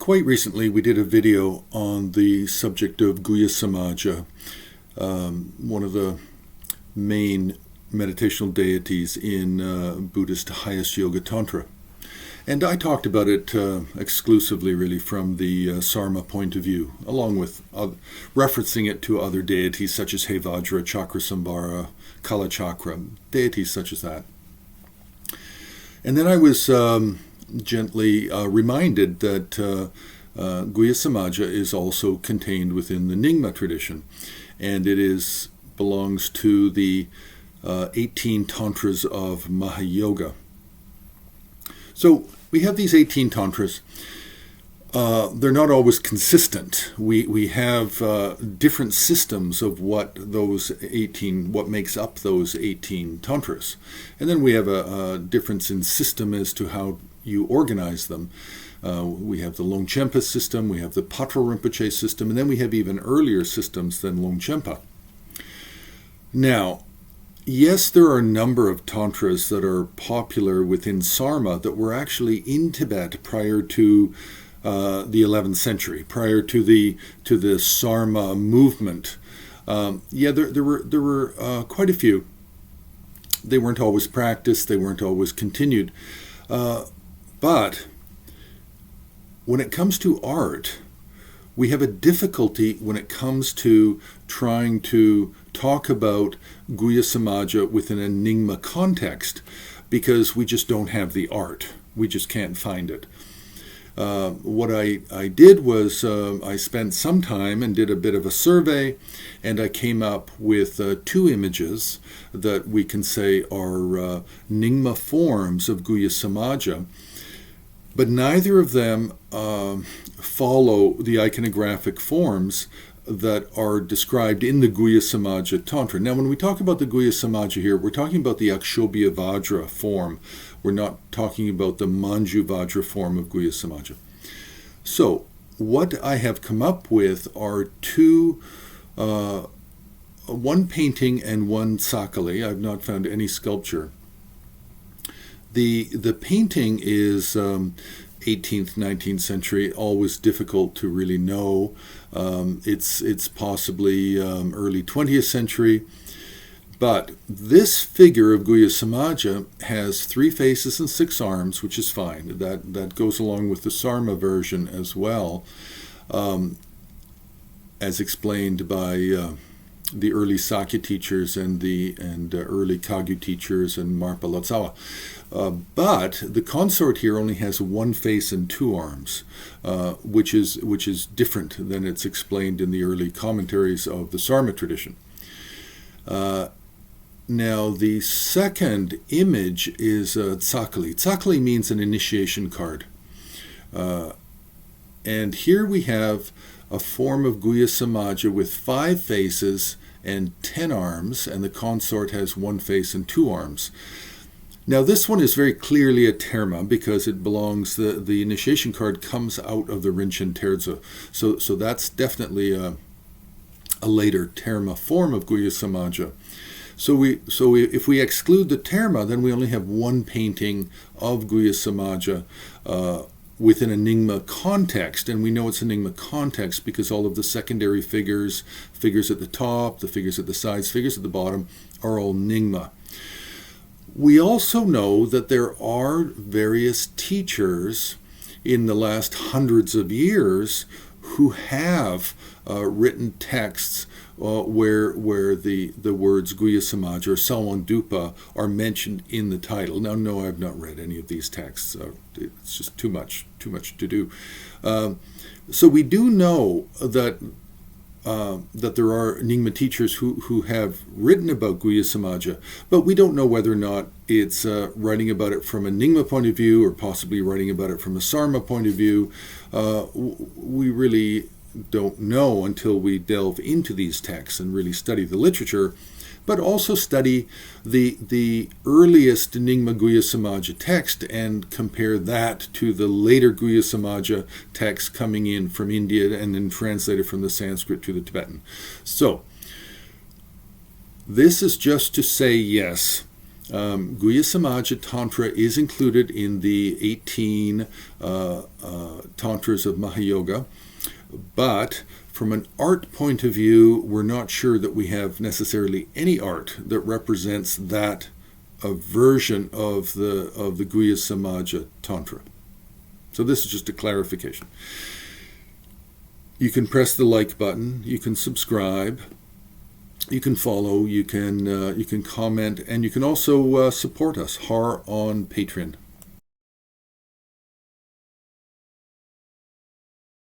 Quite recently, we did a video on the subject of Guhyasamaja, one of the main meditational deities in Buddhist highest yoga tantra. And I talked about it exclusively, really, from the Sarma point of view, along with referencing it to other deities such as Hevajra, Chakrasambhara, Kalachakra, deities such as that. And then I was gently reminded that Guhyasamaja is also contained within the Nyingma tradition, and it belongs to the 18 tantras of Mahayoga. So we have these 18 tantras. They're not always consistent. We have different systems of what makes up those 18 tantras. And then we have a difference in system as to how you organize them. We have the Longchenpa system, we have the Patra Rinpoche system, and then we have even earlier systems than Longchenpa. Now, yes, there are a number of tantras that are popular within Sarma that were actually in Tibet prior to the 11th century, prior to the Sarma movement. There were quite a few. They weren't always practiced. They weren't always continued. But when it comes to art, we have a difficulty when it comes to trying to talk about Guhyasamaja within a Nyingma context, because we just don't have the art. We just can't find it. What I did was I spent some time and did a bit of a survey, and I came up with two images that we can say are Nyingma forms of Guhyasamaja, but neither of them follow the iconographic forms that are described in the Guhyasamaja Tantra. Now, when we talk about the Guhyasamaja here, we're talking about the Akshobhya Vajra form. We're not talking about the Manju Vajra form of Guhyasamaja. So, what I have come up with are two, one painting and one sakali. I've not found any sculpture. The painting is 18th, 19th century, always difficult to really know. It's possibly early 20th century. But this figure of Guhyasamaja has 3 faces and 6 arms, which is fine. That goes along with the Sarma version as well, as explained by the early Sakya teachers and early Kagyu teachers and Marpa Lotsawa. But the consort here only has 1 face and 2 arms, which is different than it's explained in the early commentaries of the Sarma tradition. Now, the second image is Tsakali. Tsakali means an initiation card. And here we have a form of Guhyasamaja with 5 faces and 10 arms, and the consort has 1 face and 2 arms. Now, this one is very clearly a terma because it belongs, the initiation card comes out of the Rinchen Terzo. So that's definitely a later terma form of Guhyasamaja. So if we exclude the terma, then we only have 1 painting of Guhyasamaja within a Nyingma context, and we know it's a Nyingma context because all of the secondary figures at the top, the figures at the sides, figures at the bottom, are all Nyingma. We also know that there are various teachers in the last hundreds of years who have written texts where the words Guhyasamaja or Salwandupa are mentioned in the title. Now, no, I've not read any of these texts. It's just too much to do. So we do know that there are Nyingma teachers who have written about Guhyasamaja, but we don't know whether or not it's writing about it from a Nyingma point of view or possibly writing about it from a Sarma point of view. We really don't know until we delve into these texts and really study the literature, but also study the earliest Nyingma Guhyasamaja text and compare that to the later Guhyasamaja text coming in from India and then translated from the Sanskrit to the Tibetan. So, this is just to say, yes, Guhyasamaja Tantra is included in the 18 Tantras of Mahayoga, but from an art point of view, we're not sure that we have necessarily any art that represents that version of the Guhyasamaja Tantra. So this is just a clarification. You can press the like button, you can subscribe, you can follow, you can comment, and you can also support us on Patreon.